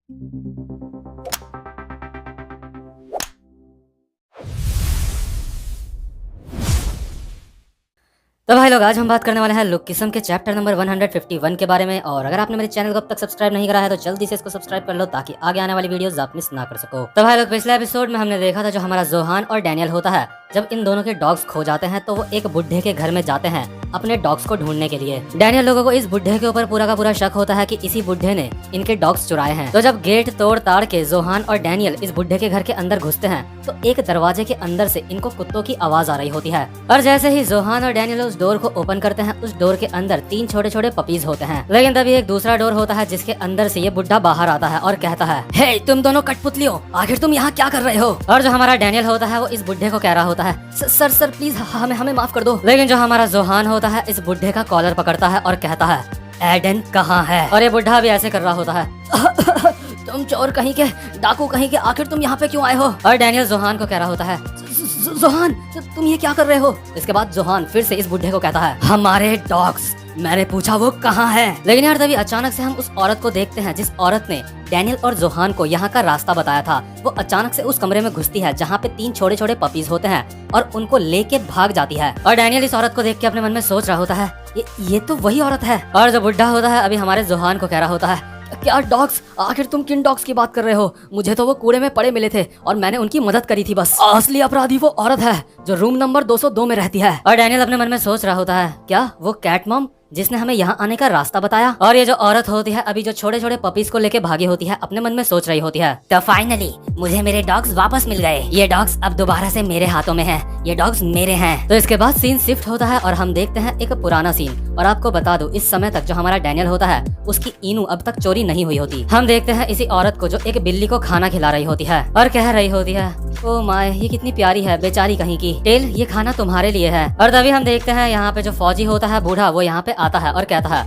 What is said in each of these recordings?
तो भाई लोग, आज हम बात करने वाले हैं लुक किस्म के चैप्टर नंबर 151 के बारे में। और अगर आपने मेरे चैनल को अब तक सब्सक्राइब नहीं करा है तो जल्दी से इसको सब्सक्राइब कर लो ताकि आगे आने वाली वीडियोस आप मिस ना कर सको। तो भाई लोग, पिछले एपिसोड में हमने देखा था जो हमारा जोहान और डैनियल होता है, जब इन दोनों के डॉग्स खो जाते हैं तो वो एक बुढ़े के घर में जाते हैं अपने डॉग्स को ढूंढने के लिए। डैनियल लोगों को इस बुढ़े के ऊपर पूरा का पूरा शक होता है कि इसी बुढ़े ने इनके डॉग्स चुराए हैं। तो जब गेट तोड़ ताड़ के जोहान और डैनियल इस बुढ़े के घर के अंदर घुसते हैं तो एक दरवाजे के अंदर से इनको कुत्तों की आवाज आ रही होती है। और जैसे ही जोहान और डैनियल उस डोर को ओपन करते हैं, उस डोर के अंदर 3 छोटे छोटे पपीज होते हैं। लेकिन तभी एक दूसरा डोर होता है जिसके अंदर से ये बुढ़ा बाहर आता है और कहता है, हे तुम दोनों कठपुतलियों, आखिर तुम यहाँ क्या कर रहे हो? और जो हमारा डैनियल होता है वो इस बुढ़े को कह रहा होता है, सर सर प्लीज हमें माफ कर दो। लेकिन जो हमारा जोहान होता है इस बुढ़े का कॉलर पकड़ता है और कहता है, एडन कहाँ है? और ये बुढ़ा भी ऐसे कर रहा होता है, तुम चोर कहीं के, डाकू कहीं के, आखिर तुम यहाँ पे क्यों आए हो? और डैनियल जोहान को कह रहा होता है, जोहान तुम ये क्या कर रहे हो? इसके बाद जोहान फिर से इस बुढ़े को कहता है, हमारे डॉग्स, मैंने पूछा वो कहाँ है? लेकिन यार तभी अचानक से हम उस औरत को देखते हैं जिस औरत ने डैनियल और जोहान को यहाँ का रास्ता बताया था। वो अचानक से उस कमरे में घुसती है जहाँ पे 3 छोटे छोटे पपीज होते हैं और उनको लेके भाग जाती है। और डैनियल इस औरत को देख के अपने मन में सोच रहा होता है, ये तो वही औरत है। और जो बुढ़ा होता है अभी हमारे जोहान को कह रहा होता है, क्या डॉग्स? आखिर तुम किन डॉग्स की बात कर रहे हो? मुझे तो वो कूड़े में पड़े मिले थे और मैंने उनकी मदद करी थी बस। असली अपराधी वो औरत है जो रूम नंबर 202 में रहती है। और डैनियल अपने मन में सोच रहा होता है, क्या वो कैट मॉम जिसने हमें यहाँ आने का रास्ता बताया? और ये जो औरत होती है अभी जो छोटे छोटे पपीज को लेके भागी होती है, अपने मन में सोच रही होती है, तो फाइनली मुझे मेरे डॉग्स वापस मिल गए। ये डॉग्स अब दोबारा से मेरे हाथों में हैं। ये डॉग्स मेरे हैं। तो इसके बाद सीन शिफ्ट होता है और हम देखते हैं एक पुराना सीन। और आपको बता दूं, इस समय तक जो हमारा डैनियल होता है उसकी ईनू अब तक चोरी नहीं हुई होती। हम देखते हैं इसी औरत को जो एक बिल्ली को खाना खिला रही होती है और कह रही होती है, ओ माय, ये कितनी प्यारी है, बेचारी कहीं की। टेल, ये खाना तुम्हारे लिए है। और तभी हम देखते हैं यहाँ पे जो फौजी होता है बूढ़ा, वो यहाँ पे आता है और कहता है,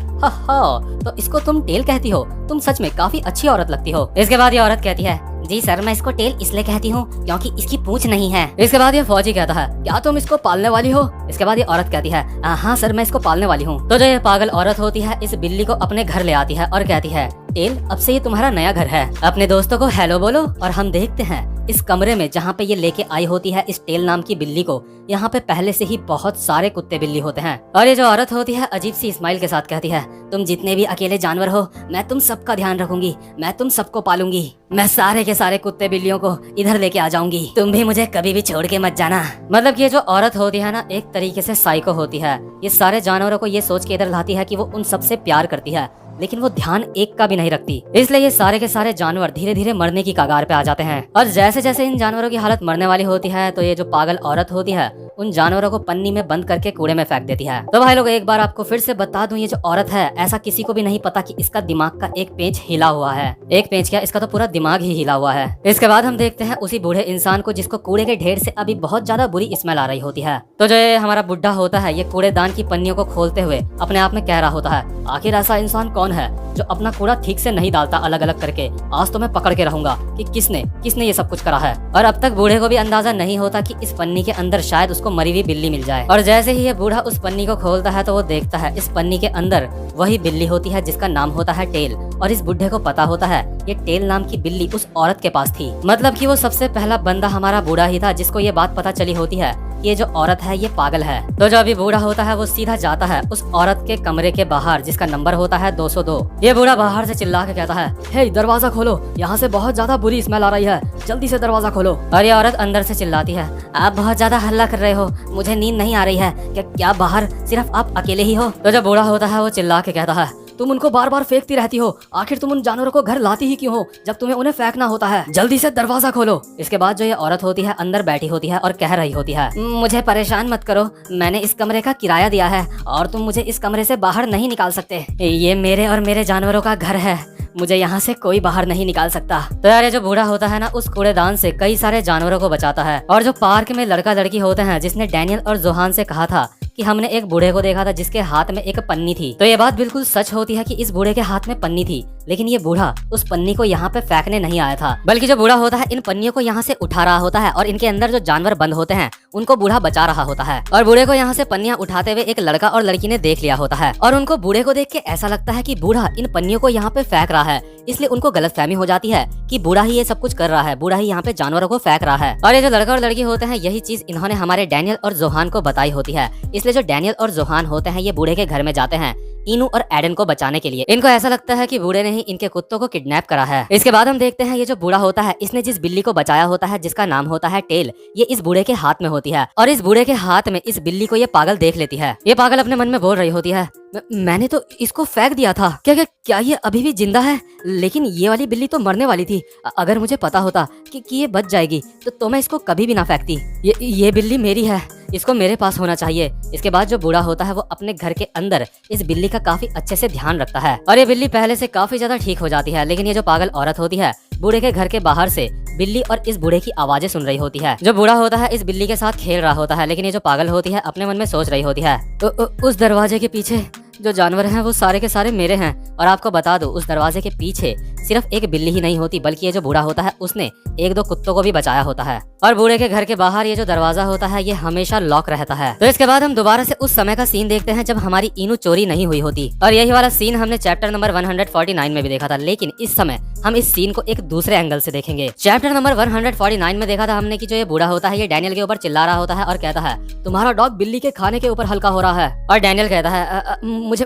तो इसको तुम टेल कहती हो? तुम सच में काफी अच्छी औरत लगती हो। इसके बाद ये औरत कहती है, जी सर, मैं इसको टेल इसलिए कहती हूँ क्योंकि इसकी पूंछ नहीं है। इसके बाद ये फौजी कहता है, क्या तुम इसको पालने वाली हो? इसके बाद ये औरत कहती है, हाँ सर, मैं इसको पालने वाली हूँ। तो जो ये पागल औरत होती है इस बिल्ली को अपने घर ले आती है और कहती है, टेल, अब से ये तुम्हारा नया घर है, अपने दोस्तों को हेलो बोलो। और हम देखते हैं इस कमरे में जहाँ पे ये लेके आई होती है इस टेल नाम की बिल्ली को, यहाँ पे पहले से ही बहुत सारे कुत्ते बिल्ली होते हैं। और ये जो औरत होती है अजीब सी स्माइल के साथ कहती है, तुम जितने भी अकेले जानवर हो, मैं तुम सबका ध्यान रखूंगी, मैं तुम सबको पालूंगी, मैं सारे के सारे कुत्ते बिल्लियों को इधर लेके आ जाऊंगी, तुम भी मुझे कभी भी छोड़ के मत जाना। मतलब कि ये जो औरत होती है ना, एक तरीके से साइको होती है। ये सारे जानवरों को ये सोच के इधर लाती है कि वो उन सबसे प्यार करती है, लेकिन वो ध्यान एक का भी नहीं रखती। इसलिए ये सारे के सारे जानवर धीरे धीरे मरने की कगार पे आ जाते हैं। और जैसे जैसे इन जानवरों की हालत मरने वाली होती है तो ये जो पागल औरत होती है उन जानवरों को पन्नी में बंद करके कूड़े में फेंक देती है। तो भाई लोग, एक बार आपको फिर से बता दूं, ये जो औरत है ऐसा किसी को भी नहीं पता कि इसका दिमाग का एक पेंच हिला हुआ है। एक पेंच क्या, इसका तो पूरा दिमाग ही हिला हुआ है। इसके बाद हम देखते हैं उसी बूढ़े इंसान को जिसको कूड़े के ढेर से अभी बहुत ज्यादा बुरी स्मेल आ रही होती है। तो जो ये हमारा बुढ़ा होता है ये कूड़ेदान की पन्नियों को खोलते हुए अपने आप में कह रहा होता है, आखिर ऐसा इंसान कौन है जो अपना कूड़ा ठीक से नहीं डालता अलग अलग करके? आज तो मैं पकड़ के रहूंगा कि किसने ये सब कुछ करा है। और अब तक बूढ़े को भी अंदाजा नहीं होता कि इस पन्नी के अंदर शायद उसको मरी हुई बिल्ली मिल जाए। और जैसे ही ये बूढ़ा उस पन्नी को खोलता है तो वो देखता है इस पन्नी के अंदर वही बिल्ली होती है जिसका नाम होता है टेल। और इस बुढ़े को पता होता है ये टेल नाम की बिल्ली उस औरत के पास थी। मतलब कि वो सबसे पहला बंदा हमारा बूढ़ा ही था जिसको ये बात पता चली होती है ये जो औरत है ये पागल है। तो जो अभी बूढ़ा होता है वो सीधा जाता है उस औरत के कमरे के बाहर जिसका नंबर होता है 202। ये बूढ़ा बाहर से चिल्ला के कहता है, हे दरवाजा खोलो, यहाँ से बहुत ज्यादा बुरी स्मेल आ रही है, जल्दी से दरवाजा खोलो। और ये औरत अंदर से चिल्लाती है, आप बहुत ज्यादा हल्ला कर रहे हो, मुझे नींद नहीं आ रही है, क्या बाहर सिर्फ आप अकेले ही हो? तो जो बूढ़ा होता है वो चिल्ला के कहता है, तुम उनको बार बार फेंकती रहती हो, आखिर तुम उन जानवरों को घर लाती ही क्यों हो जब तुम्हें उन्हें फेंकना होता है? जल्दी से दरवाजा खोलो। इसके बाद जो ये औरत होती है अंदर बैठी होती है और कह रही होती है, मुझे परेशान मत करो, मैंने इस कमरे का किराया दिया है और तुम मुझे इस कमरे से बाहर नहीं निकाल सकते। ये मेरे और मेरे जानवरों का घर है, मुझे यहाँ से कोई बाहर नहीं निकाल सकता। तो यार ये जो बूढ़ा होता है ना उस कूड़ेदान से कई सारे जानवरों को बचाता है। और जो पार्क में लड़का लड़की होते हैं जिसने डैनियल और जोहान से कहा था कि हमने एक बूढ़े को देखा था जिसके हाथ में एक पन्नी थी। तो ये बात बिल्कुल सच होती है कि इस बूढ़े के हाथ में पन्नी थी, लेकिन ये बूढ़ा उस पन्नी को यहाँ पे फेंकने नहीं आया था, बल्कि जो बूढ़ा होता है इन पन्नियों को यहाँ से उठा रहा होता है और इनके अंदर जो जानवर बंद होते हैं उनको बूढ़ा बचा रहा होता है। और बूढ़े को यहाँ से पन्नियां उठाते हुए एक लड़का और लड़की ने देख लिया होता है और उनको बूढ़े को देख के ऐसा लगता है कि बूढ़ा इन पन्नियों को यहाँ पे फेंक रहा है, इसलिए उनको गलतफहमी हो जाती है कि बूढ़ा ही ये सब कुछ कर रहा है, बूढ़ा ही यहाँ पे जानवरों को फेंक रहा है। और ये जो लड़का और लड़की होते हैं यही चीज इन्होंने हमारे डैनियल और जोहान को बताई होती है, इसलिए जो डैनियल और जोहान होते हैं ये बूढ़े के घर में जाते हैं इनू और एडन को बचाने के लिए। इनको ऐसा लगता है कि बूढ़े ने ही इनके कुत्तों को किडनैप करा है। इसके बाद हम देखते हैं ये जो बूढ़ा होता है इसने जिस बिल्ली को बचाया होता है जिसका नाम होता है टेल, ये इस बूढ़े के हाथ में होती है और इस बूढ़े के हाथ में इस बिल्ली को ये पागल देख लेती है। ये पागल अपने मन में बोल रही होती है, मैंने तो इसको फेंक दिया था, क्या ये अभी भी जिंदा है? लेकिन ये वाली बिल्ली तो मरने वाली थी। अगर मुझे पता होता कि ये बच जाएगी तो मैं इसको कभी भी ना फेंकती। ये बिल्ली मेरी है, इसको मेरे पास होना चाहिए। इसके बाद जो बूढ़ा होता है वो अपने घर के अंदर इस बिल्ली का काफी अच्छे से ध्यान रखता है और ये बिल्ली पहले से काफी ज्यादा ठीक हो जाती है। लेकिन ये जो पागल औरत होती है बूढ़े के घर के बाहर से बिल्ली और इस बूढ़े की आवाजें सुन रही होती है। जो बूढ़ा होता है इस बिल्ली के साथ खेल रहा होता है, लेकिन ये जो पागल होती है अपने मन में सोच रही होती है उस दरवाजे के पीछे जो जानवर हैं वो सारे के सारे मेरे हैं। और आपको बता दो उस दरवाजे के पीछे सिर्फ एक बिल्ली ही नहीं होती, बल्कि ये जो बूढ़ा होता है उसने एक दो कुत्तों को भी बचाया होता है। और बूढ़े के घर के बाहर ये जो दरवाजा होता है ये हमेशा लॉक रहता है। तो इसके बाद हम दोबारा से उस समय का सीन देखते हैं जब हमारी इनू चोरी नहीं हुई होती। और यही वाला सीन हमने चैप्टर नंबर 149 में भी देखा था, लेकिन इस समय हम इस सीन को एक दूसरे एंगल से देखेंगे। चैप्टर नंबर 149 में देखा था हमने कि जो ये बूढ़ा होता है ये डैनियल के ऊपर चिल्ला रहा होता है और कहता है तुम्हारा डॉग बिल्ली के खाने के ऊपर हल्का हो रहा है। और डैनियल कहता है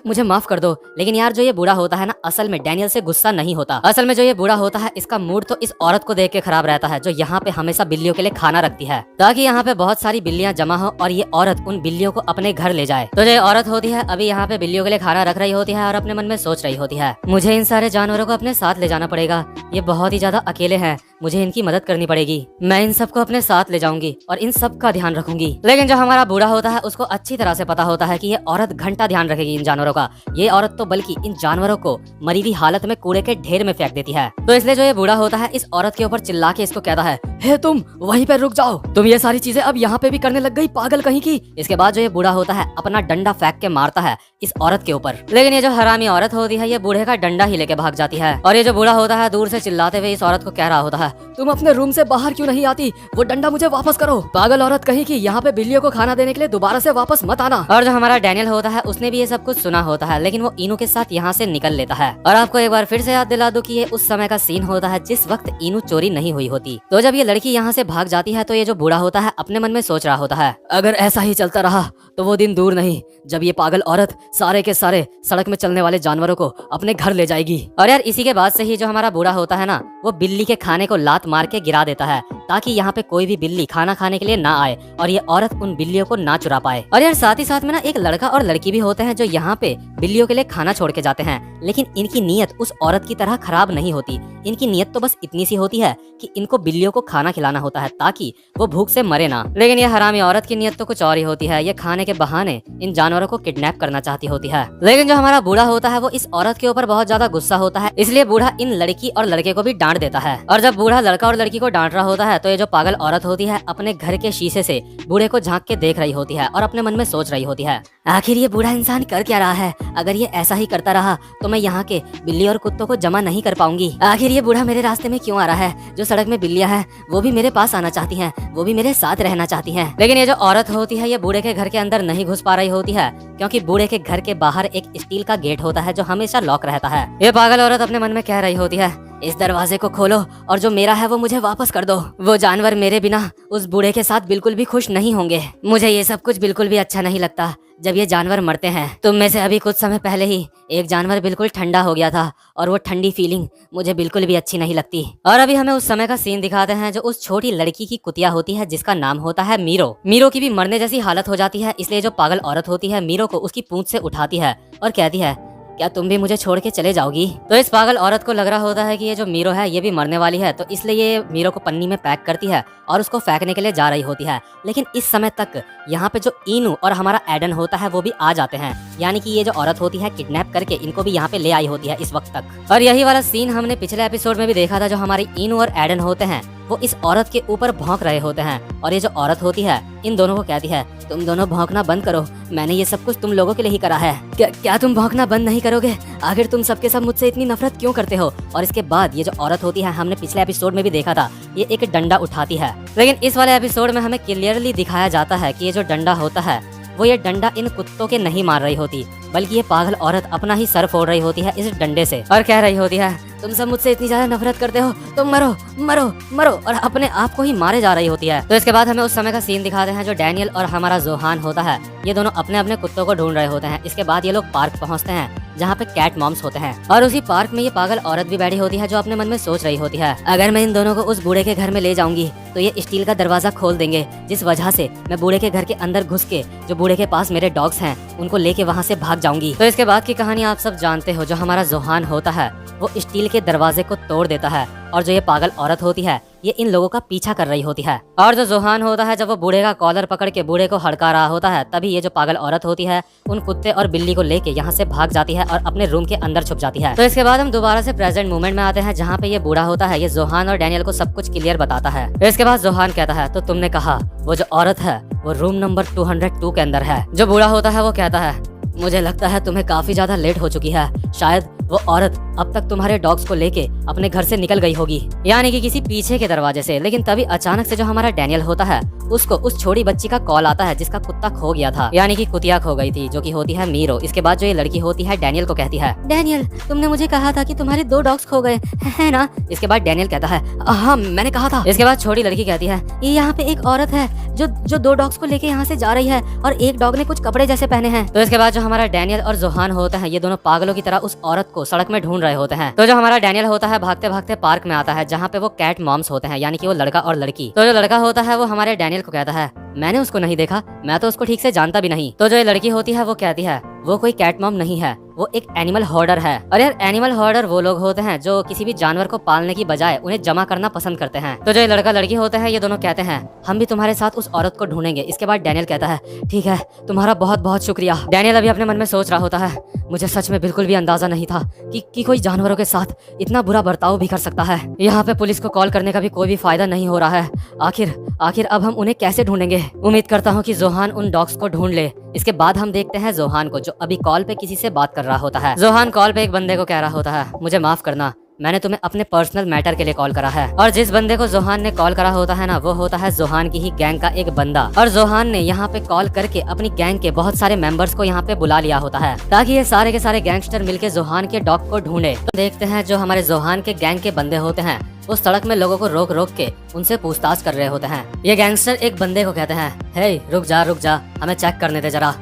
मुझे माफ कर दो। लेकिन यार जो ये बूढ़ा होता है ना असल में डैनियल से गुस्सा नहीं होता। असल में जो ये बूढ़ा होता है इसका मूड तो इस औरत को देख के खराब रहता है जो यहाँ पे हमेशा बिल्लियों के लिए खाना रखती है ताकि यहाँ पे बहुत सारी बिल्लियाँ जमा हो और ये औरत उन बिल्लियों को अपने घर ले जाए। तो जो ये औरत होती है अभी यहाँ पे बिल्लियों के लिए खाना रख रही होती है और अपने मन में सोच रही होती है मुझे इन सारे जानवरों को अपने साथ ले जाना पड़ेगा, ये बहुत ही ज्यादा अकेले हैं, मुझे इनकी मदद करनी पड़ेगी, मैं इन सबको अपने साथ ले जाऊंगी और इन सब का ध्यान रखूंगी। लेकिन जो हमारा बूढ़ा होता है उसको अच्छी तरह से पता होता है कि ये औरत घंटा ध्यान रखेगी इन जानवरों का। ये औरत तो बल्कि इन जानवरों को मरी हुई हालत में कूड़े के ढेर में फेंक देती है। तो इसलिए जो ये बूढ़ा होता है इस औरत के ऊपर चिल्ला के इसको कहता है हे तुम वहीं पे रुक जाओ, तुम ये सारी चीजें अब यहाँ पे भी करने लग गई, पागल कहीं की। इसके बाद जो ये बूढ़ा होता है अपना डंडा फेंक के मारता है इस औरत के ऊपर। लेकिन ये जो हरामी औरत होती है ये बूढ़े का डंडा ही लेके भाग जाती है और ये जो बूढ़ा होता है दूर से चिल्लाते हुए इस औरत को कह रहा होता है तुम अपने रूम से बाहर क्यों नहीं आती, वो डंडा मुझे वापस करो, पागल औरत कहीं की, यहाँ पे बिल्लियों को खाना देने के लिए दोबारा से वापस मत आना। और जो हमारा डैनियल होता है उसने भी ये सब कुछ सुना होता है, लेकिन वो इनू के साथ यहाँ से निकल लेता है। और आपको एक बार फिर से याद दिला दूं कि ये उस समय का सीन होता है जिस वक्त इनू चोरी नहीं हुई होती। तो जब ये लड़की यहाँ से भाग जाती है तो ये जो बूढ़ा होता है अपने मन में सोच रहा होता है अगर ऐसा ही चलता रहा तो वो दिन दूर नहीं जब ये पागल औरत सारे के सारे सड़क में चलने वाले जानवरों को अपने घर ले जाएगी। और यार इसी के बाद से ही जो हमारा बूढ़ा होता है ना वो बिल्ली के खाने को लात मार के गिरा देता है ताकि यहाँ पे कोई भी बिल्ली खाना खाने के लिए ना आए और ये औरत उन बिल्लियों को ना चुरा पाए। और यार साथ ही साथ में ना एक लड़का और लड़की भी होते हैं जो यहाँ पे बिल्लियों के लिए खाना छोड़ के जाते हैं, लेकिन इनकी नीयत उस औरत की तरह खराब नहीं होती। इनकी नीयत तो बस इतनी सी होती है कि इनको बिल्लियों को खाना खिलाना होता है ताकि वो भूख से मरे ना। लेकिन ये हरामी औरत की नीयत तो कुछ और ही होती है, ये खाने के बहाने इन जानवरों को किडनैप करना चाहती होती है। लेकिन जो हमारा बूढ़ा होता है वो इस औरत के ऊपर बहुत ज्यादा गुस्सा होता है, इसलिए बूढ़ा इन लड़की और लड़के को भी डांट देता है। और जब बूढ़ा लड़का और लड़की को डांट रहा होता है तो ये जो पागल औरत होती है अपने घर के शीशे से बूढ़े को झांक के देख रही होती है और अपने मन में सोच रही होती है आखिर ये बूढ़ा इंसान कर क्या रहा है, अगर ये ऐसा ही करता रहा तो मैं यहाँ के बिल्ली और कुत्तों को जमा नहीं कर पाऊंगी। आखिर ये बूढ़ा मेरे रास्ते में क्यों आ रहा है, जो सड़क में बिल्लियां हैं वो भी मेरे पास आना चाहती हैं, वो भी मेरे साथ रहना चाहती हैं। लेकिन ये जो औरत होती है ये बूढ़े के घर के अंदर नहीं घुस पा रही होती है क्योंकि बूढ़े के घर के बाहर एक स्टील का गेट होता है जो हमेशा लॉक रहता है। ये पागल औरत अपने मन में कह रही होती है इस दरवाजे को खोलो और जो मेरा है वो मुझे वापस कर दो। वो जानवर मेरे बिना उस बूढ़े के साथ बिल्कुल भी खुश नहीं होंगे। मुझे ये सब कुछ बिल्कुल भी अच्छा नहीं लगता जब ये जानवर मरते हैं। तुम में से अभी कुछ समय पहले ही एक जानवर बिल्कुल ठंडा हो गया था और वो ठंडी फीलिंग मुझे बिल्कुल भी अच्छी नहीं लगती। और अभी हमें उस समय का सीन दिखाते हैं जो उस छोटी लड़की की कुतिया होती है जिसका नाम होता है मीरो। मीरो की भी मरने जैसी हालत हो जाती है, इसलिए जो पागल औरत होती है मीरो को उसकी पूंछ से उठाती है और कहती है क्या तुम भी मुझे छोड़ के चले जाओगी। तो इस पागल औरत को लग रहा होता है कि ये जो मीरो है ये भी मरने वाली है, तो इसलिए ये मीरो को पन्नी में पैक करती है और उसको फेंकने के लिए जा रही होती है। लेकिन इस समय तक यहाँ पे जो इनू और हमारा एडन होता है वो भी आ जाते हैं, यानी कि ये जो औरत होती है किडनैप करके इनको भी यहाँ पे ले आई होती है इस वक्त तक। और यही वाला सीन हमने पिछले एपिसोड में भी देखा था। जो हमारी इनू और एडन होते हैं वो इस औरत के ऊपर भौंक रहे होते हैं। और ये जो औरत होती है इन दोनों को कहती है, तुम दोनों भौंकना बंद करो, मैंने ये सब कुछ तुम लोगों के लिए ही करा है। क्या तुम भौंकना बंद नहीं करोगे? आखिर तुम सबके सब मुझसे इतनी नफरत क्यों करते हो? और इसके बाद ये जो औरत होती है, हमने पिछले एपिसोड में भी देखा था, ये एक डंडा उठाती है। लेकिन इस वाले एपिसोड में हमें क्लियरली दिखाया जाता है कि ये जो डंडा होता है वो ये डंडा इन कुत्तों के नहीं मार रही होती, बल्कि ये पागल औरत अपना ही सर फोड़ रही होती है इस डंडे से और कह रही होती है, तुम सब मुझसे इतनी ज्यादा नफरत करते हो तो मरो मरो मरो, और अपने आप को ही मारे जा रही होती है। तो इसके बाद हमें उस समय का सीन दिखाते हैं जो डैनियल और हमारा जोहान होता है, ये दोनों अपने अपने कुत्तों को ढूंढ रहे होते हैं। इसके बाद ये लोग पार्क पहुंचते हैं जहाँ पे कैट मॉम्स होते हैं, और उसी पार्क में ये पागल औरत भी बैठी होती है जो अपने मन में सोच रही होती है, अगर मैं इन दोनों को उस बूढ़े के घर में ले जाऊंगी तो ये स्टील का दरवाजा खोल देंगे, जिस वजह से मैं बूढ़े के घर के अंदर घुस के जो बूढ़े के पास मेरे डॉग्स हैं उनको लेके वहाँ से भाग जाऊंगी। तो इसके बाद की कहानी आप सब जानते हो, जो हमारा जोहान होता है वो स्टील के दरवाजे को तोड़ देता है, और जो ये पागल औरत होती है ये इन लोगों का पीछा कर रही होती है। और जो जोहान होता है, जब वो बूढ़े का कॉलर पकड़ के बूढ़े को हड़का रहा होता है, तभी ये जो पागल औरत होती है उन कुत्ते और बिल्ली को लेके यहाँ से भाग जाती है और अपने रूम के अंदर छुप जाती है। तो इसके बाद हम दोबारा से प्रेजेंट मोमेंट में आते हैं जहाँ पे ये बूढ़ा होता है, ये जोहान और डैनियल को सब कुछ क्लियर बताता है। इसके बाद जोहान कहता है, तो तुमने कहा वो जो औरत है वो रूम नंबर 202 के अंदर है। जो बूढ़ा होता है वो कहता है, मुझे लगता है तुम्हें काफी ज्यादा लेट हो चुकी है, शायद वो औरत अब तक तुम्हारे डॉग्स को लेके अपने घर से निकल गई होगी, यानी कि किसी पीछे के दरवाजे से। लेकिन तभी अचानक से जो हमारा डैनियल होता है उसको उस छोटी बच्ची का कॉल आता है जिसका कुत्ता खो गया था, यानी कि कुतिया खो गई थी, जो कि होती है मीरो। इसके बाद जो ये लड़की होती है डैनियल को कहती है, डैनियल तुमने मुझे कहा था कि तुम्हारे 2 डॉग्स खो गए है ना? इसके बाद डैनियल कहता है, हाँ मैंने कहा था। इसके बाद छोटी लड़की कहती है, ये यहाँ पे एक औरत है जो 2 डॉग्स को लेके यहाँ से जा रही है और एक डॉग ने कुछ कपड़े जैसे पहने हैं। तो इसके बाद जो हमारा डैनियल और जोहान होता है ये दोनों पागलों की तरह उस औरत को सड़क में ढूंढ रहे होते हैं। तो जो हमारा डैनियल होता है भागते भागते पार्क में आता है जहाँ पे वो कैट मॉम्स होते हैं, यानी कि वो लड़का और लड़की। तो जो लड़का होता है वो हमारे डैनियल को कहता है, मैंने उसको नहीं देखा, मैं तो उसको ठीक से जानता भी नहीं। तो जो ये लड़की होती है वो कहती है, वो कोई कैट मॉम नहीं है, वो एक एनिमल होर्डर है। और यार एनिमल होर्डर वो लोग होते हैं जो किसी भी जानवर को पालने की बजाय उन्हें जमा करना पसंद करते हैं। तो जो ये लड़का लड़की होते हैं ये दोनों कहते हैं, हम भी तुम्हारे साथ उस औरत को ढूंढेंगे। इसके बाद डैनियल कहता है, ठीक है, तुम्हारा बहुत बहुत शुक्रिया। डैनियल अभी अपने मन में सोच रहा होता है, मुझे सच में बिल्कुल भी अंदाजा नहीं था कि कोई जानवरों के साथ इतना बुरा बर्ताव भी कर सकता है। यहाँ पे पुलिस को कॉल करने का भी कोई भी फायदा नहीं हो रहा है। आखिर अब हम उन्हें कैसे ढूंढेंगे? उम्मीद करता हूँ कि जोहान उन डॉग्स को ढूंढ ले। इसके बाद हम देखते हैं जोहान को, जो अभी कॉल पे किसी से बात कर रहा होता है। जोहान कॉल पे एक बंदे को कह रहा होता है, मुझे माफ करना, मैंने तुम्हें अपने पर्सनल मैटर के लिए कॉल करा है। और जिस बंदे को जोहान ने कॉल करा होता है ना, वो होता है जोहान की ही गैंग का एक बंदा। और जोहान ने यहाँ पे कॉल करके अपनी गैंग के बहुत सारे मेंबर्स को यहाँ पे बुला लिया होता है ताकि ये सारे के सारे गैंगस्टर मिलके जोहान के डॉग को ढूंढे। तो देखते हैं जो हमारे जोहान के गैंग के बंदे होते हैं वो सड़क में लोगों को रोक रोक के उनसे पूछताछ कर रहे होते हैं। ये गैंगस्टर एक बंदे को कहते हैं, हे रुक जा, हमें चेक करने दे जरा।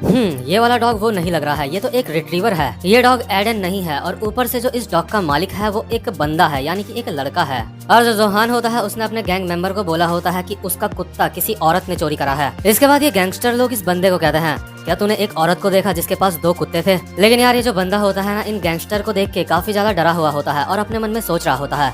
ये वाला डॉग वो नहीं लग रहा है, ये तो एक रिट्रीवर है। ये डॉग एडन नहीं है, और ऊपर से जो इस डॉग का मालिक है वो एक बंदा है, यानी कि एक लड़का है। और जो जोहान होता है उसने अपने गैंग मेंबर को बोला होता है कि उसका कुत्ता किसी औरत ने चोरी करा है। इसके बाद ये गैंगस्टर लोग इस बंदे को कहते हैं, क्या तूने एक औरत को देखा जिसके पास 2 कुत्ते थे? लेकिन यार ये जो बंदा होता है ना, इन गैंगस्टर को देख के काफी ज्यादा डरा हुआ होता है और अपने मन में सोच रहा होता है,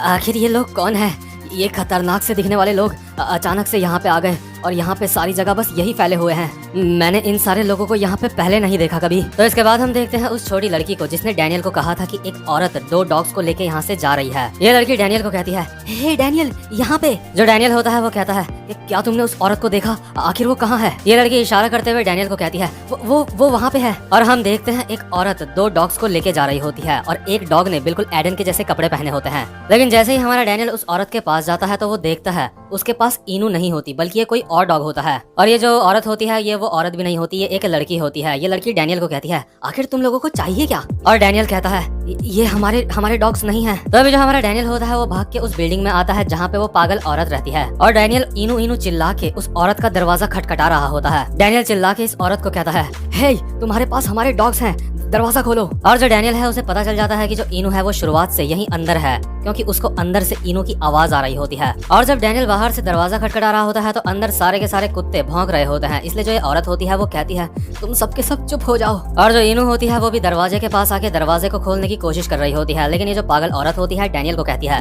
आखिर ये लोग कौन है? ये खतरनाक से दिखने वाले लोग अचानक से यहाँ पे आ गए और यहाँ पे सारी जगह बस यही फैले हुए हैं। मैंने इन सारे लोगों को यहाँ पे पहले नहीं देखा कभी। तो इसके बाद हम देखते हैं उस छोटी लड़की को जिसने डैनियल को कहा था कि एक औरत 2 डॉग्स को लेके यहाँ से जा रही है। ये लड़की डैनियल को कहती है, हे डैनियल यहाँ पे। जो डैनियल होता है वो कहता है कि क्या तुमने उस औरत को देखा? आखिर वो कहाँ है? ये लड़की इशारा करते हुए डैनियल को कहती है, वो वहाँ पे है। और हम देखते हैं एक औरत 2 डॉग्स को लेके जा रही होती है और एक डॉग ने बिल्कुल एडन के जैसे कपड़े पहने होते हैं। लेकिन जैसे ही हमारा डैनियल उस औरत के पास जाता है तो वो देखता है उसके पास इनू नहीं होती, बल्कि ये कोई और डॉग होता है। और ये जो औरत होती है ये वो औरत भी नहीं होती, ये एक लड़की होती है। ये लड़की डैनियल को कहती है, आखिर तुम लोगों को चाहिए क्या? और डैनियल कहता है, ये हमारे डॉग्स नहीं है। तो अभी जो हमारा डैनियल होता है वो भाग के उस बिल्डिंग में आता है जहाँ पे वो पागल औरत रहती है। और डैनियल इनू इनू चिल्ला के उस औरत का दरवाजा खटखटा रहा होता है। डैनियल चिल्ला के इस औरत को कहता है, हे तुम्हारे पास हमारे डॉग्स हैं, दरवाजा खोलो। और जो डैनियल है उसे पता चल जाता है कि जो इनू है वो शुरुआत से यहीं अंदर है, क्योंकि उसको अंदर से इनू की आवाज आ रही होती है। और जब डैनियल बाहर से दरवाजा खटखटा रहा होता है तो अंदर सारे के सारे कुत्ते भौंक रहे होते हैं। इसलिए जो ये औरत होती है वो कहती है, तुम सबके सब चुप हो जाओ। और जो इनू होती है वो भी दरवाजे के पास आके दरवाजे को खोलने की कोशिश कर रही होती है। लेकिन ये जो पागल औरत होती है डैनियल को कहती है,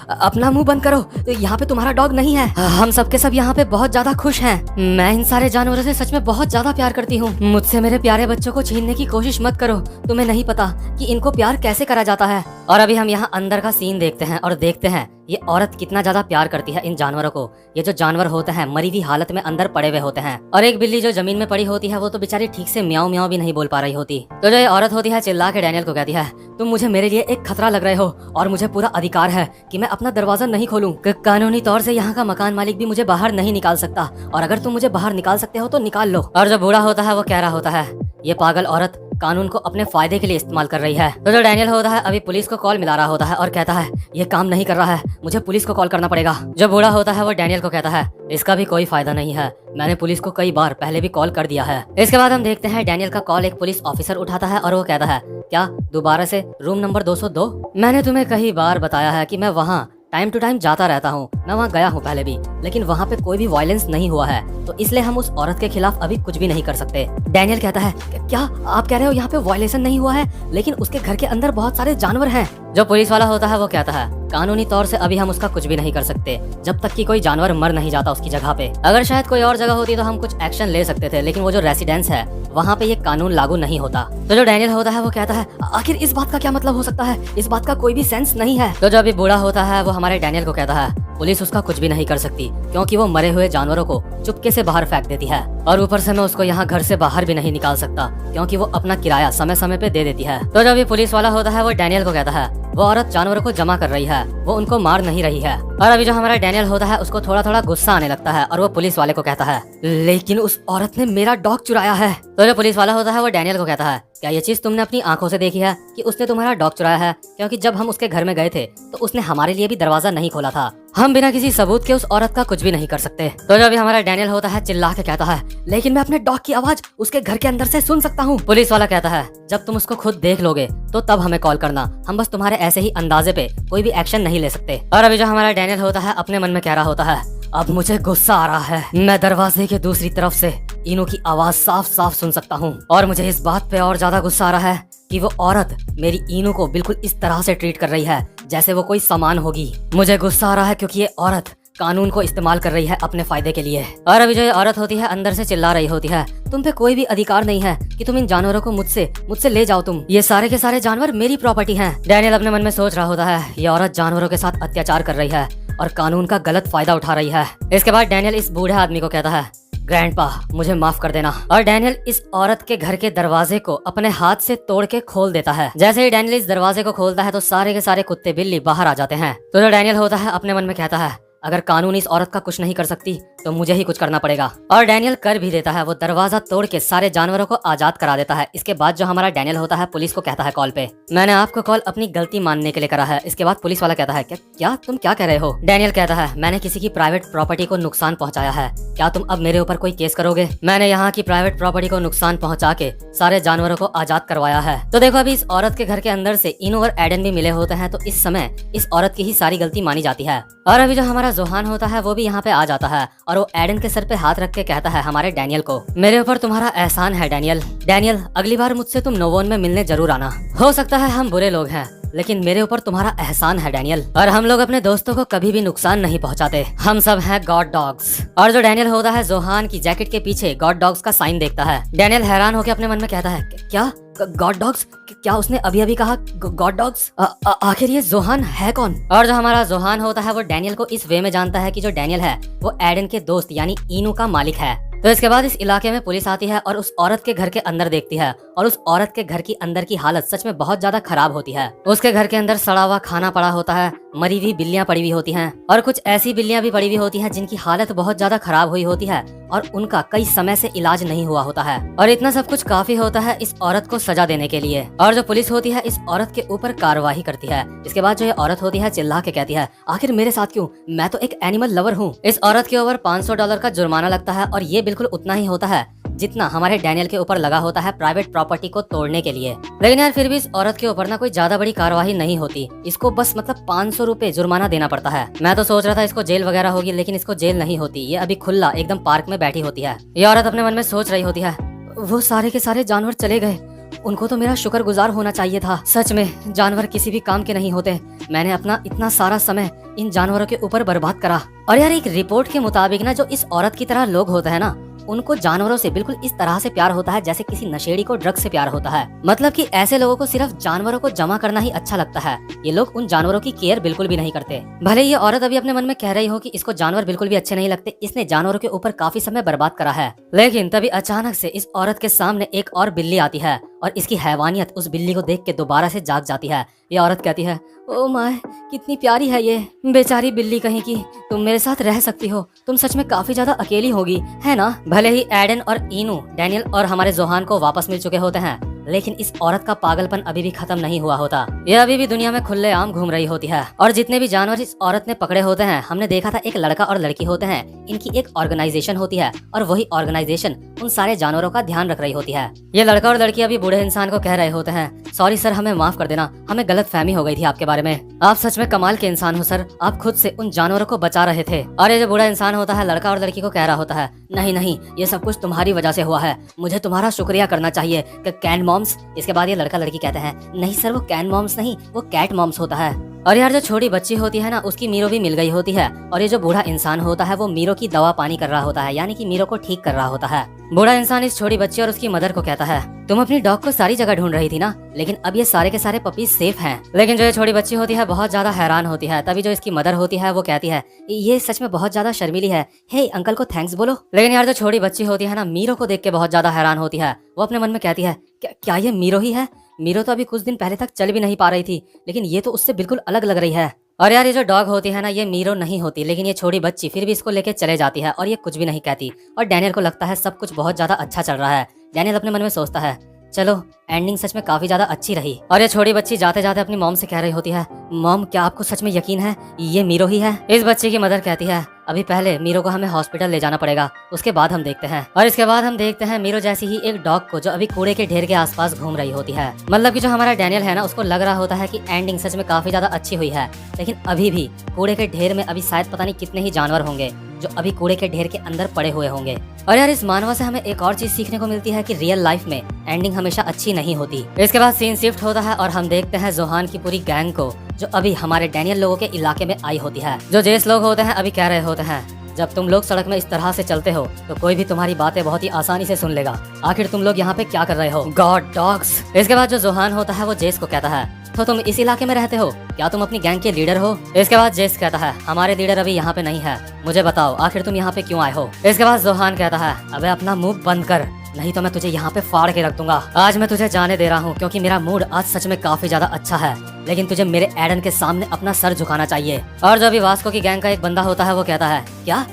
अपना मुंह बंद करो, यहाँ पे तुम्हारा डॉग नहीं है। हम सबके सब यहाँ पे बहुत ज्यादा खुश हैं। मैं इन सारे जानवरों से सच में बहुत ज्यादा प्यार करती हूँ। मुझसे मेरे प्यारे बच्चों को छीनने की कोशिश मत करो। करो, तुम्हें नहीं पता कि इनको प्यार कैसे करा जाता है। और अभी हम यहाँ अंदर का सीन देखते हैं और देखते हैं ये औरत कितना ज्यादा प्यार करती है इन जानवरों को। ये जो जानवर होते हैं मरी हुई हालत में अंदर पड़े हुए होते हैं, और एक बिल्ली जो जमीन में पड़ी होती है वो तो बेचारी ठीक से म्याऊं म्याऊं भी नहीं बोल पा रही होती। तो जो ये औरत होती है चिल्ला के डैनियल को कहती है, तुम मुझे मेरे लिए एक खतरा लग रहे हो और मुझे पूरा अधिकार है कि मैं अपना दरवाजा नहीं खोलूं। कानूनी तौर से यहाँ का मकान मालिक भी मुझे बाहर नहीं निकाल सकता, और अगर तुम मुझे बाहर निकाल सकते हो तो निकाल लो। और जो बूढ़ा होता है वो कह रहा होता है, ये पागल औरत कानून को अपने फायदे के लिए इस्तेमाल कर रही है। तो जो डैनियल होता है अभी पुलिस को कॉल मिला रहा होता है और कहता है, ये काम नहीं कर रहा है, मुझे पुलिस को कॉल करना पड़ेगा। जो बूढ़ा होता है वो डैनियल को कहता है, इसका भी कोई फायदा नहीं है, मैंने पुलिस को कई बार पहले भी कॉल कर दिया है। इसके बाद हम देखते हैं डैनियल का कॉल एक पुलिस ऑफिसर उठाता है और वो कहता है, क्या दोबारा से रूम नंबर 202? मैंने तुम्हें कई बार बताया है कि मैं वहाँ टाइम टू टाइम जाता रहता हूँ, मैं वहाँ गया हूँ पहले भी, लेकिन वहाँ पे कोई भी वायलेंस नहीं हुआ है, तो इसलिए हम उस औरत के खिलाफ अभी कुछ भी नहीं कर सकते। डैनियल कहता है, क्या आप कह रहे हो यहाँ पे वायलेशन नहीं हुआ है, लेकिन उसके घर के अंदर बहुत सारे जानवर हैं। जो पुलिस वाला होता है वो कहता है, कानूनी तौर से अभी हम उसका कुछ भी नहीं कर सकते जब तक कि कोई जानवर मर नहीं जाता उसकी जगह पे। अगर शायद कोई और जगह होती तो हम कुछ एक्शन ले सकते थे, लेकिन वो जो रेसिडेंस है वहाँ पे ये कानून लागू नहीं होता। तो जो डैनियल होता है वो कहता है, आखिर इस बात का क्या मतलब हो सकता है, इस बात का कोई भी सेंस नहीं है। तो जो अभी बूढ़ा होता है वो हमारे डैनियल को कहता है, पुलिस उसका कुछ भी नहीं कर सकती क्योंकि वो मरे हुए जानवरों को चुपके से बाहर फेंक देती है, और ऊपर से मैं उसको यहाँ घर से बाहर भी नहीं निकाल सकता क्योंकि वो अपना किराया समय समय पे दे देती है। तो जो अभी पुलिस वाला होता है वो डैनियल को कहता है, वो औरत जानवरों को जमा कर रही है, वो उनको मार नहीं रही है। और अभी जो हमारा डैनियल होता है उसको थोड़ा थोड़ा गुस्सा आने लगता है और वो पुलिस वाले को कहता है, लेकिन उस औरत ने मेरा डॉग चुराया है। तो जो पुलिस वाला होता है वो डैनियल को कहता है, क्या ये चीज तुमने अपनी आंखों से देखी है कि उसने तुम्हारा डॉग चुराया है? क्योंकि जब हम उसके घर में गए थे तो उसने हमारे लिए भी दरवाजा नहीं खोला था, हम बिना किसी सबूत के उस औरत का कुछ भी नहीं कर सकते। तो जब हमारा डैनियल होता है चिल्ला के कहता है, लेकिन मैं अपने डॉग की आवाज उसके घर के अंदर से सुन सकता हूँ। पुलिस वाला कहता है, जब तुम उसको खुद देख लोगे तो तब हमें कॉल करना, हम बस तुम्हारे ऐसे ही अंदाजे पे कोई भी एक्शन नहीं ले सकते। और अभी जो हमारा डैनियल होता है अपने मन में कह रहा होता है, अब मुझे गुस्सा आ रहा है, मैं दरवाजे के दूसरी तरफ से इनू की आवाज साफ साफ सुन सकता हूँ, और मुझे इस बात पे और ज्यादा गुस्सा आ रहा है कि वो औरत मेरी इनू को बिल्कुल इस तरह से ट्रीट कर रही है जैसे वो कोई सामान होगी। मुझे गुस्सा आ रहा है क्योंकि ये औरत कानून को इस्तेमाल कर रही है अपने फायदे के लिए। और अभी जो ये औरत होती है अंदर से चिल्ला रही होती है, तुम पे कोई भी अधिकार नहीं है कि तुम इन जानवरों को मुझसे ले जाओ, तुम ये सारे के सारे जानवर मेरी प्रॉपर्टी हैं। डैनियल अपने मन में सोच रहा होता है, ये औरत जानवरों के साथ अत्याचार कर रही है और कानून का गलत फायदा उठा रही है। इसके बाद डैनियल इस बूढ़े आदमी को कहता है, ग्रैंडपा मुझे माफ कर देना। और डैनियल इस औरत के घर के दरवाजे को अपने हाथ से तोड़ के खोल देता है। जैसे ही डैनियल इस दरवाजे को खोलता है तो सारे के सारे कुत्ते बिल्ली बाहर आ जाते हैं। तो जो डैनियल होता है अपने मन में कहता है, अगर कानून इस औरत का कुछ नहीं कर सकती तो मुझे ही कुछ करना पड़ेगा। और डैनियल कर भी देता है, वो दरवाजा तोड़ के सारे जानवरों को आजाद करा देता है। इसके बाद जो हमारा डैनियल होता है पुलिस को कहता है कॉल पे, मैंने आपको कॉल अपनी गलती मानने के लिए करा है। इसके बाद पुलिस वाला कहता है, क्या तुम क्या कह रहे हो? डैनियल कहता है, मैंने किसी की प्राइवेट प्रॉपर्टी को नुकसान पहुंचाया है, क्या तुम अब मेरे ऊपर कोई केस करोगे? मैंने यहाँ की प्राइवेट प्रॉपर्टी को नुकसान पहुंचा के सारे जानवरों को आजाद करवाया है। तो देखो अभी इस औरत के घर के अंदर से इनू और एडन भी मिले होते हैं, तो इस समय इस औरत की ही सारी गलती मानी जाती है। और अभी जो हमारा जोहान होता है वो भी यहाँ पे आ जाता है और वो एडन के सर पे हाथ रख के कहता है हमारे डैनियल को, मेरे ऊपर तुम्हारा एहसान है डैनियल अगली बार मुझसे तुम नोवोन में मिलने जरूर आना। हो सकता है हम बुरे लोग हैं लेकिन मेरे ऊपर तुम्हारा एहसान है डैनियल, और हम लोग अपने दोस्तों को कभी भी नुकसान नहीं पहुंचाते, हम सब हैं गॉड डॉग्स। और जो डैनियल होता है जोहान की जैकेट के पीछे गॉड डॉग्स का साइन देखता है। डैनियल हैरान होकर अपने मन में कहता है, क्या गॉड डॉग्स? क्या उसने अभी अभी कहा गॉड डॉग्स? आखिर ये जोहान है कौन? और जो हमारा जोहान होता है वो डैनियल को इस वे में जानता है कि जो डैनियल है वो एडन के दोस्त यानी इनू का मालिक है। तो इसके बाद इस इलाके में पुलिस आती है और उस औरत के घर के अंदर देखती है, और उस औरत के घर की अंदर की हालत सच में बहुत ज्यादा खराब होती है। उसके घर के अंदर सड़ा हुआ खाना पड़ा होता है, मरी हुई बिल्लियां पड़ी हुई होती हैं, और कुछ ऐसी बिल्लियां भी पड़ी हुई होती हैं जिनकी हालत बहुत ज्यादा खराब हुई होती है और उनका कई समय से इलाज नहीं हुआ होता है। और इतना सब कुछ काफी होता है इस औरत को सजा देने के लिए। और जो पुलिस होती है इस औरत के ऊपर कार्रवाई करती है। इसके बाद जो ये औरत होती है चिल्ला के कहती है, आखिर मेरे साथ क्यों, मैं तो एक एनिमल लवर हूँ। इस औरत के ऊपर $500 का जुर्माना लगता है, और ये बिल्कुल उतना ही होता है जितना हमारे डैनियल के ऊपर लगा होता है प्राइवेट प्रॉपर्टी को तोड़ने के लिए। लेकिन यार फिर भी इस औरत के ऊपर ना कोई ज्यादा बड़ी कार्रवाई नहीं होती, इसको बस मतलब 500 रुपए जुर्माना देना पड़ता है। मैं तो सोच रहा था इसको जेल वगैरह होगी, लेकिन इसको जेल नहीं होती, ये अभी खुला एकदम पार्क में बैठी होती है। ये औरत अपने मन में सोच रही होती है, वो सारे के सारे जानवर चले गए, उनको तो मेरा शुक्रगुजार होना चाहिए था। सच में जानवर किसी भी काम के नहीं होते, मैंने अपना इतना सारा समय इन जानवरों के ऊपर बर्बाद करा। और यार एक रिपोर्ट के मुताबिक ना जो इस औरत की तरह लोग होते हैं ना उनको जानवरों से बिल्कुल इस तरह से प्यार होता है जैसे किसी नशेड़ी को ड्रग से प्यार होता है। मतलब कि ऐसे लोगों को सिर्फ जानवरों को जमा करना ही अच्छा लगता है। ये लोग उन जानवरों की केयर बिल्कुल भी नहीं करते। भले ये औरत अभी अपने मन में कह रही हो कि इसको जानवर बिल्कुल भी अच्छे नहीं लगते, इसने जानवरों के ऊपर काफी समय बर्बाद करा है, लेकिन तभी अचानक से इस औरत के सामने एक और बिल्ली आती है और इसकी हैवानियत उस बिल्ली को देख के दोबारा से जाग जाती है। ये औरत कहती है, ओ माय, कितनी प्यारी है ये बेचारी बिल्ली कहीं की, तुम मेरे साथ रह सकती हो, तुम सच में काफी ज्यादा अकेली होगी, है ना। भले ही एडन और इनू, डैनियल और हमारे जोहान को वापस मिल चुके होते हैं, लेकिन इस औरत का पागलपन अभी भी खत्म नहीं हुआ होता। ये अभी भी दुनिया में खुलेआम घूम रही होती है और जितने भी जानवर इस औरत ने पकड़े होते हैं, हमने देखा था एक लड़का और लड़की होते हैं, इनकी एक ऑर्गेनाइजेशन होती है और वही ऑर्गेनाइजेशन उन सारे जानवरों का ध्यान रख रही होती है। ये लड़का और लड़की अभी बूढ़े इंसान को कह रहे होते हैं, सॉरी सर, हमें माफ कर देना, हमें गलत फहमी हो गई थी आपके बारे में, आप सच में कमाल के इंसान हो सर, आप खुद से उन जानवरों को बचा रहे थे। और ये जो बूढ़ा इंसान होता है लड़का और लड़की को कह रहा होता है, नहीं नहीं, ये सब कुछ तुम्हारी वजह से हुआ है, मुझे तुम्हारा शुक्रिया करना चाहिए कैन मॉम्स। इसके बाद ये लड़का लड़की कहते हैं, नहीं सर, वो कैन मॉम्स नहीं, वो कैट मॉम्स होता है। और यार जो छोटी बच्ची होती है ना, उसकी मीरो भी मिल गई होती है और ये जो बूढ़ा इंसान होता है वो मीरो की दवा पानी कर रहा होता है, यानी कि मीरो को ठीक कर रहा होता है। बूढ़ा इंसान इस छोटी बच्ची और उसकी मदर को कहता है, तुम अपनी डॉग को सारी जगह ढूंढ रही थी ना, लेकिन अब ये सारे के सारे पपीज सेफ हैं। लेकिन जो ये छोटी बच्ची होती है बहुत ज्यादा हैरान होती है। तभी जो इसकी मदर होती है वो कहती है, ये सच में बहुत ज्यादा शर्मीली है, हे अंकल को थैंक्स बोलो। लेकिन यार जो छोटी बच्ची होती है ना, मीरो को देख के बहुत ज्यादा हैरान होती है। वो अपने मन में कहती है, क्या ये मीरो ही है? मीरो तो अभी कुछ दिन पहले तक चल भी नहीं पा रही थी, लेकिन ये तो उससे बिल्कुल अलग लग रही है। और यार ये जो डॉग होती है ना, ये मीरो नहीं होती, लेकिन ये छोटी बच्ची फिर भी इसको लेके चले जाती है और ये कुछ भी नहीं कहती। और डैनियल को लगता है सब कुछ बहुत ज्यादा अच्छा चल रहा है। डैनियल अपने मन में सोचता है, चलो एंडिंग सच में काफी ज्यादा अच्छी रही। और ये छोटी बच्ची जाते जाते अपनी मॉम से कह रही होती है, मॉम क्या आपको सच में यकीन है ये मीरो ही है? इस बच्चे की मदर कहती है, अभी पहले मीरो को हमें हॉस्पिटल ले जाना पड़ेगा, उसके बाद हम देखते हैं। और इसके बाद हम देखते हैं मीरो जैसी ही एक डॉग को जो अभी कूड़े के ढेर के आसपास घूम रही होती है। मतलब कि जो हमारा डैनियल है ना, उसको लग रहा होता है कि एंडिंग सच में काफी ज्यादा अच्छी हुई है, लेकिन अभी भी कूड़े के ढेर में अभी शायद पता नहीं कितने ही जानवर होंगे जो अभी कूड़े के ढेर के अंदर पड़े हुए होंगे। और यार इस मानवा से हमें एक और चीज सीखने को मिलती है कि रियल लाइफ में एंडिंग हमेशा अच्छी नहीं होती। इसके बाद सीन शिफ्ट होता है और हम देखते हैं जोहान की पूरी गैंग को जो अभी हमारे डैनियल लोगों के इलाके में आई होती है। जो जेस लोग होते हैं अभी कह रहे होते हैं, जब तुम लोग सड़क में इस तरह से चलते हो तो कोई भी तुम्हारी बातें बहुत ही आसानी से सुन लेगा, आखिर तुम लोग यहाँ पे क्या कर रहे हो, गॉड डॉग्स। इसके बाद जो जोहान होता है वो जेस को कहता है, तो तुम इस इलाके में रहते हो, क्या तुम अपनी गैंग के लीडर हो? इसके बाद जेस कहता है, हमारे लीडर अभी यहाँ पे नहीं है, मुझे बताओ आखिर तुम यहाँ पे क्यों आए हो? इसके बाद जोहान कहता है, अबे अपना मुंह बंद कर, नहीं तो मैं तुझे यहाँ पे फाड़ के रख दूंगा। आज मैं तुझे जाने दे रहा हूँ क्योंकि मेरा मूड आज सच में काफी ज्यादा अच्छा है, लेकिन तुझे मेरे एडन के सामने अपना सर झुकाना चाहिए। और जो अभी वास्को की गैंग का एक बंदा होता है वो कहता है, क्या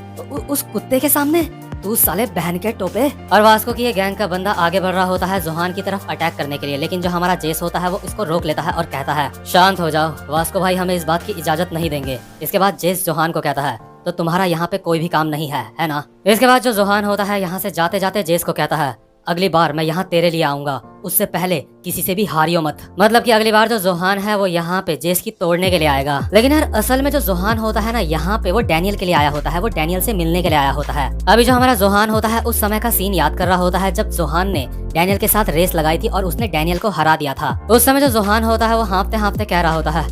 उस कुत्ते के सामने? तू साले बहन के टोपे। और वास्को की ये गैंग का बंदा आगे बढ़ रहा होता है जोहान की तरफ अटैक करने के लिए, लेकिन जो हमारा जेस होता है वो इसको रोक लेता है और कहता है, शांत हो जाओ वास्को भाई, हमें इस बात की इजाजत नहीं देंगे। इसके बाद जेस जोहान को कहता है, तो तुम्हारा यहाँ पे कोई भी काम नहीं है ना? इसके बाद जो जोहान होता है यहाँ से जाते जाते जेस को कहता है, अगली बार मैं यहाँ तेरे लिए आऊंगा, उससे पहले किसी से भी हारियो मत। मतलब कि अगली बार जो जोहान है वो यहाँ पे जेस की तोड़ने के लिए आएगा। लेकिन यार असल में जो जोहान होता है ना, यहाँ पे वो डैनियल के लिए आया होता है, वो डैनियल से मिलने के लिए आया होता है। अभी जो हमारा जोहान होता है उस समय का सीन याद कर रहा होता है जब जोहान ने डैनियल के साथ रेस लगाई थी और उसने डैनियल को हरा दिया था। उस समय जो जोहान होता है वो हाँफते हाँफते कह रहा होता है,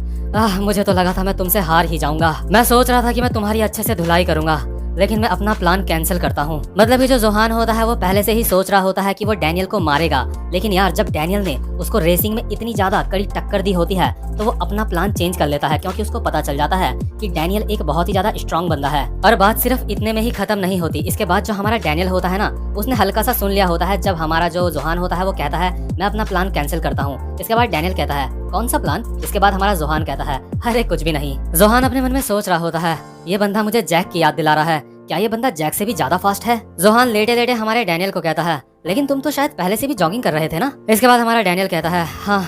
मुझे तो लगा था मैं तुमसे हार ही जाऊंगा, मैं सोच रहा था कि मैं तुम्हारी अच्छे से धुलाई करूंगा, लेकिन मैं अपना प्लान कैंसिल करता हूँ। मतलब ये जो जोहान होता है वो पहले से ही सोच रहा होता है कि वो डैनियल को मारेगा, लेकिन यार जब डैनियल ने उसको रेसिंग में इतनी ज्यादा कड़ी टक्कर दी होती है तो वो अपना प्लान चेंज कर लेता है, क्योंकि उसको पता चल जाता है कि डैनियल एक बहुत ही ज्यादा स्ट्रांग बंदा है। और बात सिर्फ इतने में ही खत्म नहीं होती। इसके बाद जो हमारा डैनियल होता है ना, उसने हल्का सा सुन लिया होता है जब हमारा जो जोहान होता है वो कहता है, मैं अपना प्लान कैंसिल करता हूँ। इसके बाद डैनियल कहता है, कौन सा प्लान? इसके बाद हमारा जोहान कहता है, अरे कुछ भी नहीं। जोहान अपने मन में सोच रहा होता है, ये बंदा मुझे जैक की याद दिला रहा है, क्या ये बंदा जैक से भी ज्यादा फास्ट है? जोहान लेटे लेटे हमारे डैनियल को कहता है, लेकिन तुम तो शायद पहले से भी जॉगिंग कर रहे थे ना? इसके बाद हमारा डैनियल कहता है, हाँ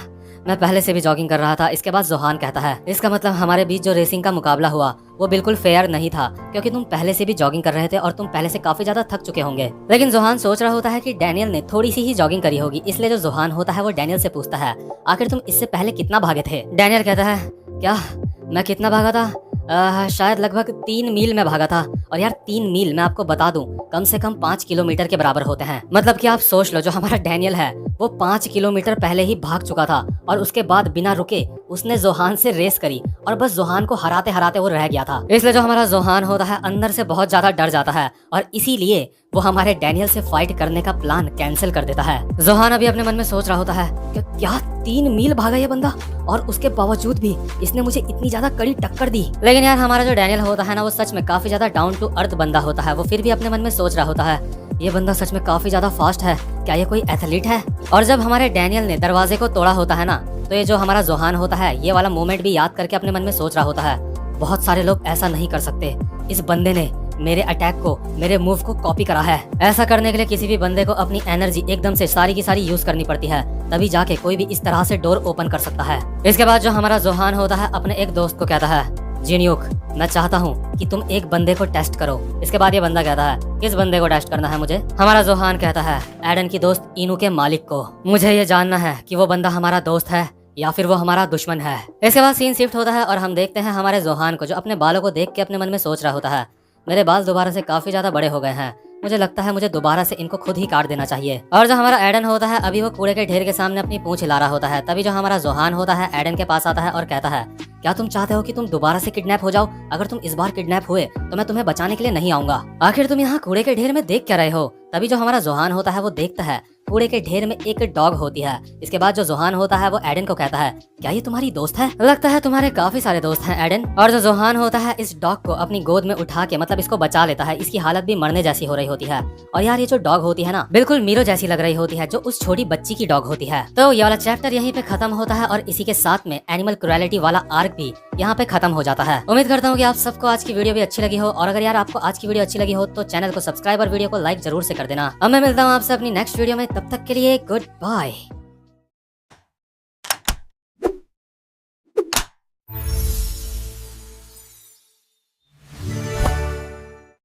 मैं पहले से भी जॉगिंग कर रहा था। इसके बाद जोहान कहता है, इसका मतलब हमारे बीच जो रेसिंग का मुकाबला हुआ वो बिल्कुल फेयर नहीं था, क्योंकि तुम पहले से भी जॉगिंग कर रहे थे और तुम पहले से काफी ज्यादा थक चुके होंगे। लेकिन जोहान सोच रहा होता है कि डैनियल ने थोड़ी सी ही जॉगिंग करी होगी, इसलिए जो जोहान होता है वो डैनियल से पूछता है, आखिर तुम इससे पहले कितना भागे थे? डैनियल कहता है, क्या मैं कितना भागा था? शायद लगभग 3 मील में भागा था। और यार 3 मील मैं आपको बता दूं कम से कम 5 किलोमीटर के बराबर होते हैं। मतलब कि आप सोच लो, जो हमारा डैनियल है वो 5 किलोमीटर पहले ही भाग चुका था और उसके बाद बिना रुके उसने जोहान से रेस करी और बस जोहान को हराते हराते वो रह गया था। इसलिए जो हमारा जोहान होता है अंदर से बहुत ज्यादा डर जाता है और इसीलिए वो हमारे डैनियल से फाइट करने का प्लान कैंसिल कर देता है। जोहान अभी अपने मन में सोच रहा होता है कि क्या 3 मील भागा ये बंदा, और उसके बावजूद भी इसने मुझे इतनी ज्यादा कड़ी टक्कर दी। लेकिन यार हमारा जो डैनियल होता है ना वो सच में काफी ज्यादा डाउन टू अर्थ बंदा होता है। वो फिर भी अपने मन में सोच रहा होता है ये बंदा सच में काफी ज्यादा फास्ट है, क्या ये कोई एथलीट है। और जब हमारे डैनियल ने दरवाजे को तोड़ा होता है ना, तो ये जो हमारा जोहान होता है ये वाला मोमेंट भी याद करके अपने मन में सोच रहा होता है बहुत सारे लोग ऐसा नहीं कर सकते, इस बंदे ने मेरे अटैक को, मेरे मूव को कॉपी करा है। ऐसा करने के लिए किसी भी बंदे को अपनी एनर्जी एकदम से सारी की सारी यूज करनी पड़ती है, तभी जाके कोई भी इस तरह से डोर ओपन कर सकता है। इसके बाद जो हमारा जोहान होता है अपने एक दोस्त को कहता है जिन्यूक, मैं चाहता हूँ कि तुम एक बंदे को टेस्ट करो। इसके बाद ये बंदा कहता है किस बंदे को टेस्ट करना है मुझे? हमारा जोहान कहता है एडन की दोस्त इनू के मालिक को। मुझे ये जानना है कि वो बंदा हमारा दोस्त है या फिर वो हमारा दुश्मन है। इसके बाद सीन शिफ्ट होता है और हम देखते हैं हमारे जोहान को, जो अपने बालों को देख के अपने मन में सोच रहा होता है मेरे बाल दोबारा से काफी ज्यादा बड़े हो गए हैं, मुझे लगता है मुझे दोबारा से इनको खुद ही काट देना चाहिए। और जो हमारा एडन होता है अभी वो कूड़े के ढेर के सामने अपनी पूंछ हिला रहा होता है, तभी जो हमारा जोहान होता है एडन के पास आता है और कहता है क्या तुम चाहते हो कि तुम दोबारा से किडनैप हो जाओ? अगर तुम इस बार किडनैप हुए तो मैं तुम्हें बचाने के लिए नहीं आऊंगा। आखिर तुम यहाँ कूड़े के ढेर में देख क्या रहे हो? तभी जो हमारा जोहान होता है वो देखता है कूड़े के ढेर में एक डॉग होती है। इसके बाद जो जोहान होता है वो एडन को कहता है क्या ये तुम्हारी दोस्त है? लगता है तुम्हारे काफी सारे दोस्त हैं एडन। और जो जोहान होता है इस डॉग को अपनी गोद में उठा के मतलब इसको बचा लेता है। इसकी हालत भी मरने जैसी हो रही होती है और यार ये जो डॉग होती है ना बिल्कुल मीरो जैसी लग रही होती है, जो उस छोटी बच्ची की डॉग होती है। तो ये वाला चैप्टर यहीं पे खत्म होता है और इसी के साथ में एनिमल क्रुएलिटी वाला आर्क भी यहाँ पे खत्म हो जाता है। उम्मीद करता हूँ कि आप सबको आज की वीडियो भी अच्छी लगी हो, और अगर यार आपको आज की वीडियो अच्छी लगी हो तो चैनल को सब्सक्राइब और वीडियो को लाइक जरूर से कर देना। अब मैं मिलता हूँ आपसे अपनी नेक्स्ट वीडियो में, तब तक के लिए गुड बाय।